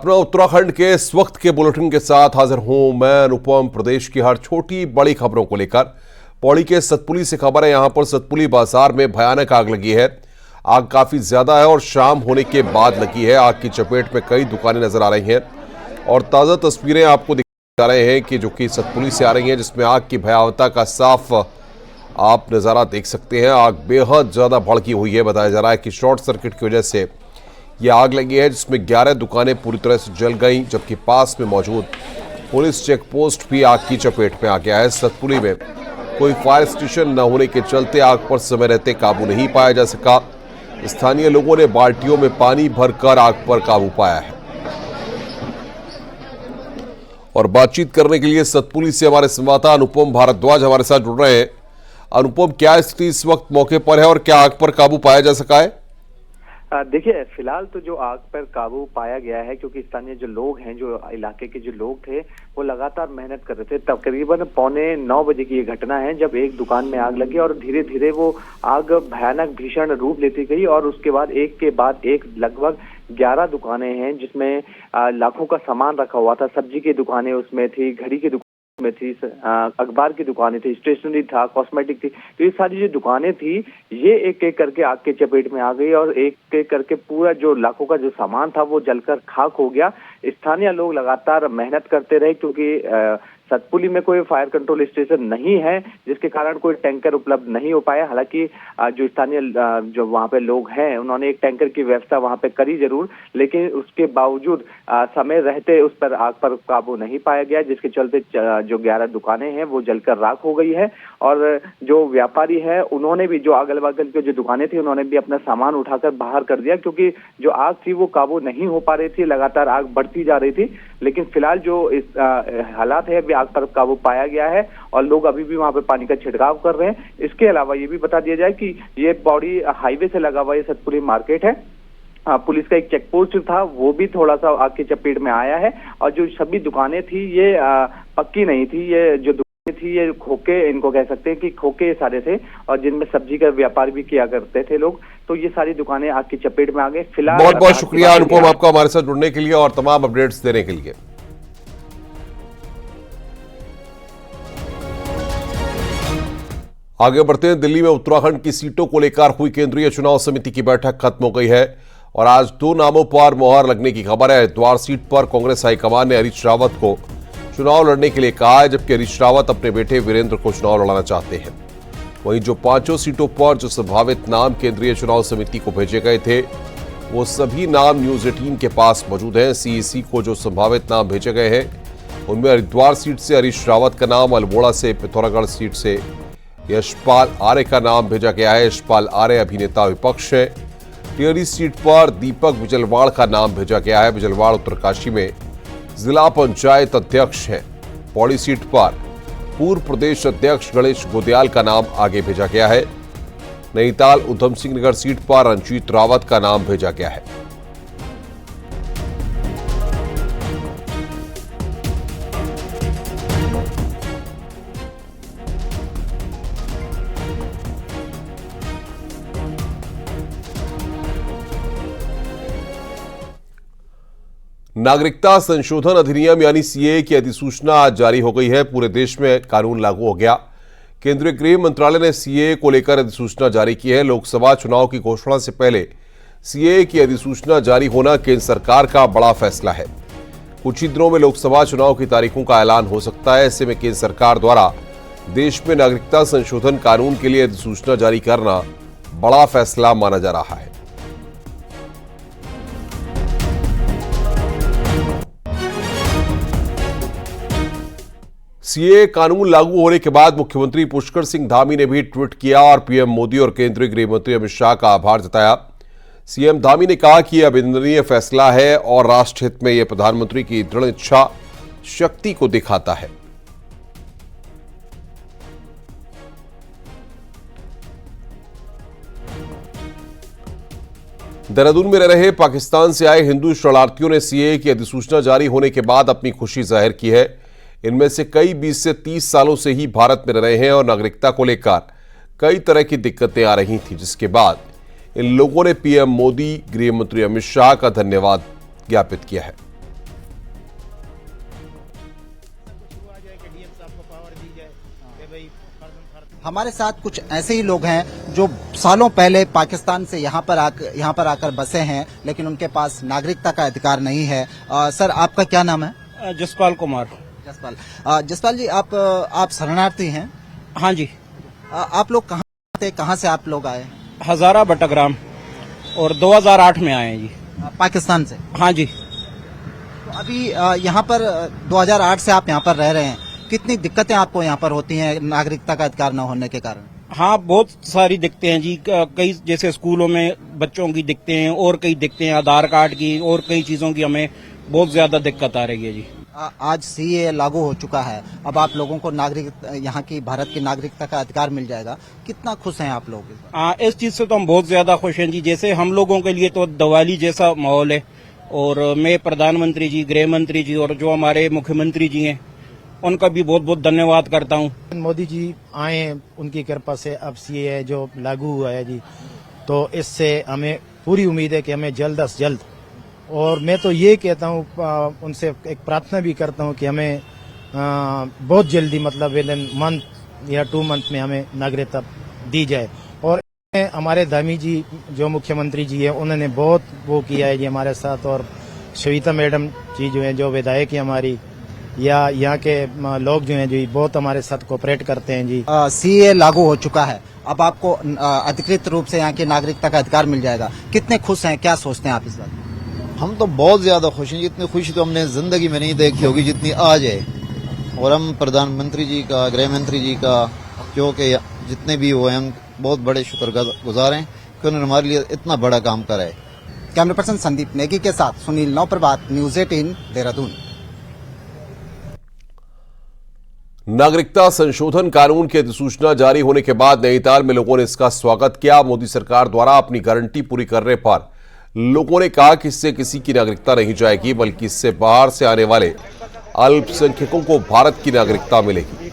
अपना उत्तराखंड के इस वक्त के बुलेटिन के साथ हाजिर हूं मैं अनुपम। प्रदेश की हर छोटी बड़ी खबरों को लेकर पौड़ी के सतपुली से खबर है। यहां पर सतपुली बाजार में भयानक आग लगी है। आग काफी ज्यादा है और शाम होने के बाद लगी है। आग की चपेट में कई दुकानें नजर आ रही हैं और ताजा तस्वीरें आपको दिखा रहे हैं कि जो कि सतपुली से आ रही हैं, जिसमें आग की भयावहता का साफ आप नजारा देख सकते हैं। आग बेहद ज्यादा भड़की हुई है। बताया जा रहा है कि शॉर्ट सर्किट की वजह से यह आग लगी है, जिसमें 11 दुकानें पूरी तरह से जल गईं, जबकि पास में मौजूद पुलिस चेक पोस्ट भी आग की चपेट में आ गया है। सतपुली में कोई फायर स्टेशन न होने के चलते आग पर समय रहते काबू नहीं पाया जा सका। स्थानीय लोगों ने बाल्टियों में पानी भरकर आग पर काबू पाया है। और बातचीत करने के लिए सतपुली से हमारे संवाददाता अनुपम भारद्वाज हमारे साथ जुड़ रहे हैं। अनुपम, क्या स्थिति इस वक्त मौके पर है और क्या आग पर काबू पाया जा सका है? देखिए, फिलहाल तो जो आग पर काबू पाया गया है, क्योंकि स्थानीय जो लोग हैं, जो इलाके के जो लोग थे, वो लगातार मेहनत कर रहे थे। तकरीबन 8:45 बजे की ये घटना है जब एक दुकान में आग लगी और धीरे धीरे वो आग भयानक भीषण रूप लेती गई और उसके बाद एक लगभग 11 दुकानें हैं, जिसमें लाखों का सामान रखा हुआ था। सब्जी की दुकानें उसमें थी, घड़ी की में थी, अखबार की दुकानें थी, स्टेशनरी था, कॉस्मेटिक थी। तो ये सारी जो दुकानें थी, ये एक एक करके आग के चपेट में आ गई और एक एक करके पूरा जो लाखों का जो सामान था वो जलकर खाक हो गया। स्थानीय लोग लगातार मेहनत करते रहे, क्योंकि सतपुली में कोई फायर कंट्रोल स्टेशन नहीं है, जिसके कारण कोई टैंकर उपलब्ध नहीं हो पाया। हालांकि जो स्थानीय जो वहां पे लोग हैं, उन्होंने एक टैंकर की व्यवस्था वहां पे करी जरूर, लेकिन उसके बावजूद समय रहते उस पर आग पर काबू नहीं पाया गया, जिसके चलते जो 11 दुकानें हैं वो जलकर राख हो गई है। और जो व्यापारी है, उन्होंने भी, जो अगल बगल की जो दुकानें थी, उन्होंने भी अपना सामान उठाकर बाहर कर दिया, क्योंकि जो आग थी वो काबू नहीं हो पा रही थी, लगातार आग बढ़ती जा रही थी। लेकिन फिलहाल जो इस हालात है, आग पर काबू पाया गया है और लोग अभी भी वहां पे पानी का छिड़काव कर रहे हैं। इसके अलावा ये भी बता दिया जाए कि ये पौड़ी हाईवे से लगा हुआ ये सतपुली मार्केट है। पुलिस का एक चेक पोस्ट था, वो भी थोड़ा सा आग की चपेट में आया है। और जो सभी दुकानें थी, ये पक्की नहीं थी। ये जो दुकानें थी, ये खोखे, इनको कह सकते हैं कि खोखे सारे थे, और जिनमें सब्जी का व्यापार भी किया करते थे लोग। तो ये सारी दुकानें आग की चपेट में आ गई। फिलहाल बहुत बहुत शुक्रिया अनुपम, आपका हमारे साथ जुड़ने के लिए और तमाम अपडेट्स देने के लिए। आगे बढ़ते हैं। दिल्ली में उत्तराखंड की सीटों को लेकर हुई केंद्रीय चुनाव समिति की बैठक खत्म हो गई है और आज 2 नामों पर मुहर लगने की खबर है। हरिद्वार सीट पर कांग्रेस हाईकमान ने हरीश रावत को चुनाव लड़ने के लिए कहा है, जबकि हरीश रावत अपने बेटे वीरेंद्र को चुनाव लड़ाना चाहते हैं। वहीं जो 5 सीटों पर जो संभावित नाम केंद्रीय चुनाव समिति को भेजे गए थे, वो सभी नाम न्यूज 18 के पास मौजूद हैं। सीईसी को जो संभावित नाम भेजे गए हैं, उनमें हरिद्वार सीट से हरीश रावत का नाम, अल्मोड़ा से पिथौरागढ़ सीट से यशपाल आर्य का नाम भेजा गया है। यशपाल आर्य अभिनेता विपक्ष है। टिहरी सीट पर दीपक बिजलवाड़ का नाम भेजा गया है। बिजलवाड़ उत्तरकाशी में जिला पंचायत अध्यक्ष हैं। पौड़ी सीट पर पूर्व प्रदेश अध्यक्ष गणेश गोदयाल का नाम आगे भेजा गया है। नैनीताल उधम सिंह नगर सीट पर रंजीत रावत का नाम भेजा गया है। नागरिकता संशोधन अधिनियम यानी सीएए की अधिसूचना आज जारी हो गई है। पूरे देश में कानून लागू हो गया। केंद्रीय गृह मंत्रालय ने सीएए को लेकर अधिसूचना जारी की है। लोकसभा चुनाव की घोषणा से पहले सीएए की अधिसूचना जारी होना केंद्र सरकार का बड़ा फैसला है। कुछ ही दिनों में लोकसभा चुनाव की तारीखों का ऐलान हो सकता है। ऐसे में केंद्र सरकार द्वारा देश में नागरिकता संशोधन कानून के लिए अधिसूचना जारी करना बड़ा फैसला माना जा रहा है। सीएए कानून लागू होने के बाद मुख्यमंत्री पुष्कर सिंह धामी ने भी ट्वीट किया और पीएम मोदी और केंद्रीय गृह मंत्री अमित शाह का आभार जताया। सीएम धामी ने कहा कि यह अभिनंदनीय फैसला है और राष्ट्र हित में यह प्रधानमंत्री की दृढ़ इच्छा शक्ति को दिखाता है। देहरादून में रह रहे पाकिस्तान से आए हिंदू शरणार्थियों ने सीएए की अधिसूचना जारी होने के बाद अपनी खुशी जाहिर की है। इनमें से कई 20 से 30 सालों से ही भारत में रह रहे हैं और नागरिकता को लेकर कई तरह की दिक्कतें आ रही थी, जिसके बाद इन लोगों ने पीएम मोदी, गृह मंत्री अमित शाह का धन्यवाद ज्ञापित किया है। हमारे साथ कुछ ऐसे ही लोग हैं जो सालों पहले पाकिस्तान से यहाँ पर आकर बसे हैं, लेकिन उनके पास नागरिकता का अधिकार नहीं है। सर, आपका क्या नाम है? जसपाल कुमार। जसपाल जी, आप शरणार्थी हैं? हाँ जी। आप लोग कहाँ से आप लोग आए? हजारा बटग्राम, और 2008 में आए हैं जी। पाकिस्तान से? हाँ जी। तो अभी यहाँ पर 2008 से आप यहाँ पर रह रहे हैं, कितनी दिक्कतें आपको यहाँ पर होती हैं नागरिकता का अधिकार न होने के कारण? हाँ, बहुत सारी दिक्कतें हैं जी। कई जैसे स्कूलों में बच्चों की दिक्कतें हैं, और कई दिक्कतें हैं आधार कार्ड की, और कई चीजों की हमें बहुत ज्यादा दिक्कत आ रही है जी। आज सीए लागू हो चुका है, अब आप लोगों को यहाँ की भारत की नागरिकता का अधिकार मिल जाएगा, कितना खुश हैं आप लोग? इस चीज से तो हम बहुत ज्यादा खुश हैं जी। जैसे हम लोगों के लिए तो दिवाली जैसा माहौल है, और मैं प्रधानमंत्री जी, गृह मंत्री जी और जो हमारे मुख्यमंत्री जी हैं उनका भी बहुत बहुत धन्यवाद करता हूँ। मोदी जी आए, उनकी कृपा से अब सीए जो लागू हुआ है जी, तो इससे हमें पूरी उम्मीद है कि हमें जल्द से जल्द, और मैं तो ये कहता हूँ, उनसे एक प्रार्थना भी करता हूँ कि हमें बहुत जल्दी, मतलब विद इन मंथ या 2 मंथ में हमें नागरिकता दी जाए। और हमारे धामी जी जो मुख्यमंत्री जी है, उन्होंने बहुत वो किया है जी हमारे साथ, और श्वेता मैडम जी जो है, जो विधायक है हमारी, या यहाँ के लोग जो हैं जी, बहुत हमारे साथ कोऑपरेट करते हैं जी। सीए लागू हो चुका है, अब आपको अधिकृत रूप से यहाँ की नागरिकता का अधिकार मिल जाएगा, कितने खुश हैं, क्या सोचते हैं आप इस बात? हम तो बहुत ज्यादा खुश हैं। जितनी खुशी तो हमने जिंदगी में नहीं देखी होगी जितनी आज है। और हम प्रधानमंत्री जी का, गृह मंत्री जी का, जो कि जितने भी हुए, हम बहुत बड़े शुक्रगुजार हैं कि उन्होंने हमारे लिए इतना बड़ा काम करा है। कैमरा पर्सन संदीप नेगी के साथ सुनील नवप्रभात, न्यूज 18 देहरादून। नागरिकता संशोधन कानून की अधिसूचना जारी होने के बाद नैनीताल में लोगों ने इसका स्वागत किया। मोदी सरकार द्वारा अपनी गारंटी पूरी करने पर लोगों ने कहा कि इससे किसी की नागरिकता नहीं जाएगी, बल्कि इससे बाहर से आने वाले अल्पसंख्यकों को भारत की नागरिकता मिलेगी।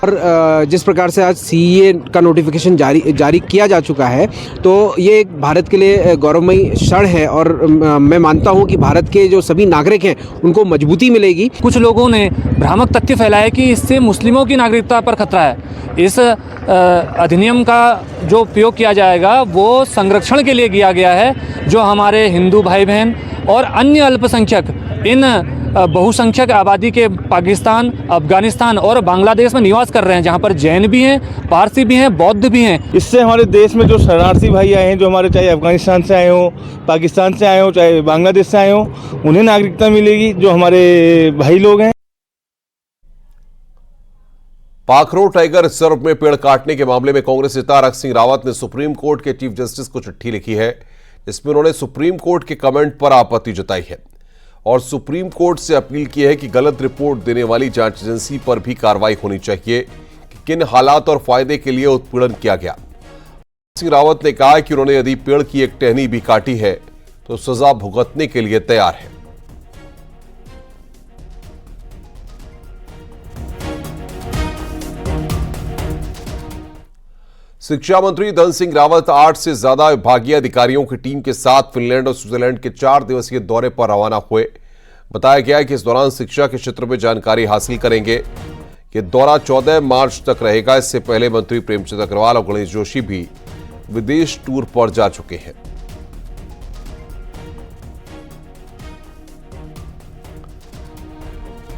और जिस प्रकार से आज सीए का नोटिफिकेशन जारी किया जा चुका है, तो ये एक भारत के लिए गौरवमयी क्षण है, और मैं मानता हूं कि भारत के जो सभी नागरिक हैं उनको मजबूती मिलेगी। कुछ लोगों ने भ्रामक तथ्य फैलाया कि इससे मुस्लिमों की नागरिकता पर खतरा है। इस अधिनियम का जो उपयोग किया जाएगा वो संरक्षण के लिए किया गया है, जो हमारे हिंदू भाई बहन और अन्य अल्पसंख्यक इन बहुसंख्यक आबादी के पाकिस्तान, अफगानिस्तान और बांग्लादेश में निवास कर रहे हैं, जहां पर जैन भी हैं, पारसी भी हैं, बौद्ध भी हैं। इससे हमारे देश में जो शरणार्थी भाई आए हैं, जो हमारे चाहे अफगानिस्तान से आए हो, पाकिस्तान से आए हो, चाहे बांग्लादेश से आए हो, उन्हें नागरिकता मिलेगी, जो हमारे भाई लोग हैं। पाखरो टाइगर रिजर्व में पेड़ काटने के मामले में कांग्रेस नेता रख सिंह रावत ने सुप्रीम कोर्ट के चीफ जस्टिस को चिट्ठी लिखी है, जिसमें उन्होंने सुप्रीम कोर्ट के कमेंट पर आपत्ति जताई है और सुप्रीम कोर्ट से अपील की है कि गलत रिपोर्ट देने वाली जांच एजेंसी पर भी कार्रवाई होनी चाहिए कि किन हालात और फायदे के लिए उत्पीड़न किया गया। सिंह रावत ने कहा कि उन्होंने यदि पेड़ की एक टहनी भी काटी है तो सजा भुगतने के लिए तैयार है। शिक्षा मंत्री धन सिंह रावत 8 से ज्यादा विभागीय अधिकारियों की टीम के साथ फिनलैंड और स्विट्जरलैंड के 4 दिवसीय दौरे पर रवाना हुए। बताया गया है कि इस दौरान शिक्षा के क्षेत्र में जानकारी हासिल करेंगे। ये दौरा 14 मार्च तक रहेगा। इससे पहले मंत्री प्रेमचंद अग्रवाल और गणेश जोशी भी विदेश टूर पर जा चुके हैं।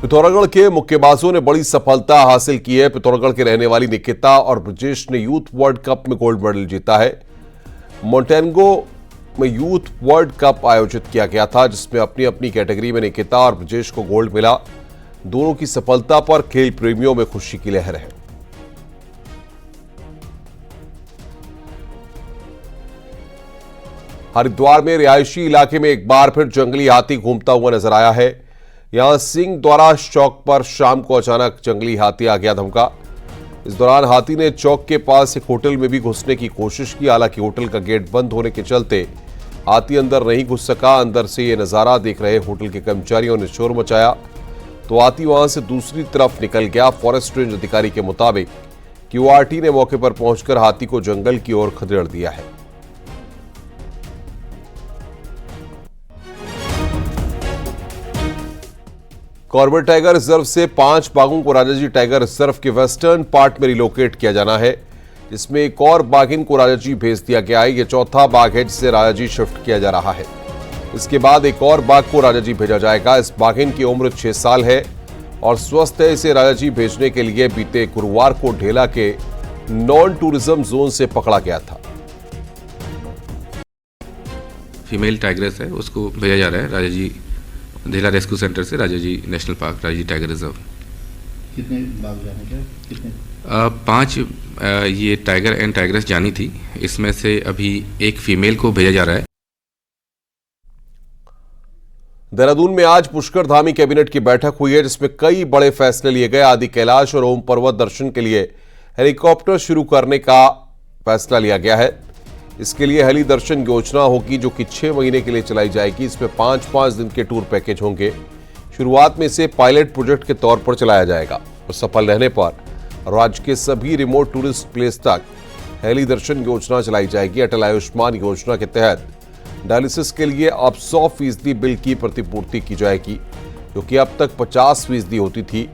पिथौरागढ़ के मुक्केबाजों ने बड़ी सफलता हासिल की है। पिथौरागढ़ के रहने वाली निकिता और ब्रजेश ने यूथ वर्ल्ड कप में गोल्ड मेडल जीता है। मोंटेनेग्रो में यूथ वर्ल्ड कप आयोजित किया गया था, जिसमें अपनी अपनी कैटेगरी में निकिता और ब्रजेश को गोल्ड मिला। दोनों की सफलता पर खेल प्रेमियों में खुशी की लहर है। हरिद्वार में रिहायशी इलाके में एक बार फिर जंगली हाथी घूमता हुआ नजर आया है। यहां सिंह द्वारा चौक पर शाम को अचानक जंगली हाथी आ गया धमका। इस दौरान हाथी ने चौक के पास एक होटल में भी घुसने की कोशिश की। हालांकि होटल का गेट बंद होने के चलते हाथी अंदर नहीं घुस सका। अंदर से यह नजारा देख रहे होटल के कर्मचारियों ने शोर मचाया तो हाथी वहां से दूसरी तरफ निकल गया। फॉरेस्ट रेंज अधिकारी के मुताबिक क्यूआरटी ने मौके पर पहुंचकर हाथी को जंगल की ओर खदेड़ दिया है। कॉर्बेट टाइगर रिजर्व से 5 बाघों को राजाजी टाइगर रिजर्व के वेस्टर्न पार्ट में रिलोकेट किया जाना है, जिसमें एक और बाघिन को राजाजी भेज दिया गया है। यह चौथा बाघ है जिसे राजाजी शिफ्ट किया जा रहा है। इसके बाद एक और बाघ को राजाजी भेजा जाएगा। इस बाघिन की उम्र 6 साल है और स्वस्थ है। इसे राजाजी भेजने के लिए बीते गुरुवार को ढेला के नॉन टूरिज्म जोन से पकड़ा गया था। फीमेल टाइग्रेस है, उसको भेजा जा रहा है राजाजी ढेला रेस्क्यू सेंटर से Rajaji national park Rajaji tiger reserve. कितने बाघ जाने के कितने? 5 ये टाइगर एंड टाइग्रेस जानी थी। इसमें से अभी एक फीमेल को भेजा जा रहा है। देहरादून में आज पुष्कर धामी कैबिनेट की बैठक हुई है, जिसमें कई बड़े फैसले लिए गए। आदि कैलाश और ओम पर्वत दर्शन के लिए हेलीकॉप्टर शुरू करने का फैसला लिया गया है। इसके लिए हेली दर्शन योजना होगी, जो कि 6 महीने के लिए चलाई जाएगी। इसमें 5-5 दिन के टूर पैकेज होंगे। शुरुआत में इसे पायलट प्रोजेक्ट के तौर पर चलाया जाएगा और सफल रहने पर राज्य के सभी रिमोट टूरिस्ट प्लेस तक हेली दर्शन योजना चलाई जाएगी। अटल आयुष्मान योजना के तहत डायलिसिस के लिए अब 100% बिल की प्रतिपूर्ति की जाएगी, जो कि अब तक 50% होती थी।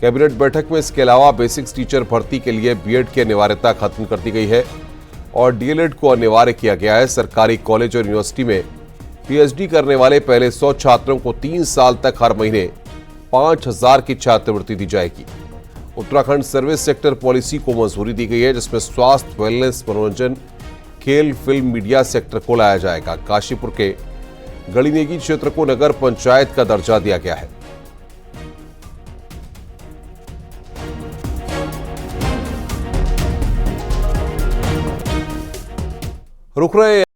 कैबिनेट बैठक में इसके अलावा बेसिक्स टीचर भर्ती के लिए बीएड की अनिवार्यता खत्म कर दी गई है और डीएलएड को अनिवार्य किया गया है। सरकारी कॉलेज और यूनिवर्सिटी में पीएचडी करने वाले पहले 100 छात्रों को 3 साल तक हर महीने 5,000 की छात्रवृत्ति दी जाएगी। उत्तराखंड सर्विस सेक्टर पॉलिसी को मंजूरी दी गई है, जिसमें स्वास्थ्य, वेलनेस, मनोरंजन, खेल, फिल्म, मीडिया सेक्टर को लाया जाएगा। काशीपुर के गड़ीनेगी क्षेत्र को नगर पंचायत का दर्जा दिया गया है। रुक रहे